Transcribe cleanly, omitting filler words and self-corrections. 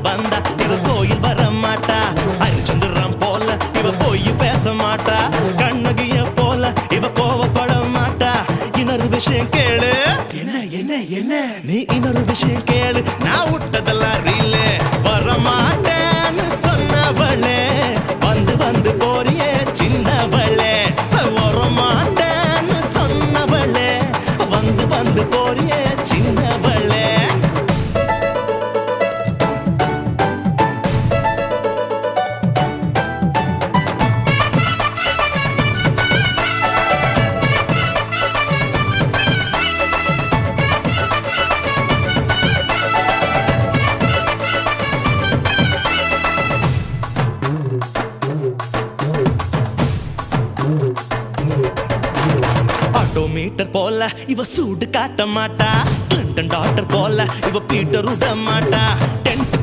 வந்தா இவ கோயில் வர மாட்டா அரிச்சந்திரம் போல இவ போய் பேச மாட்டா கண்ணகிய போல இவ கோவப்பட மாட்டா இன்னொரு விஷயம் கேளு என்ன என்ன என்ன நீ இன்னொரு விஷயம் கேளு நான் விட்டதெல்லாம் ரீல வர மாட்டேன்னு சொன்னவளே வந்து வந்து போறியே சின்னவளே வர மாட்டேன்னு சொன்னவளே வந்து வந்து போறியே சின்னவளே மீட்டர் போல இவ சூடு காட்ட மாட்டா கிளின்டன் டாக்டர் போல இவ பீட்டர் விட மாட்டா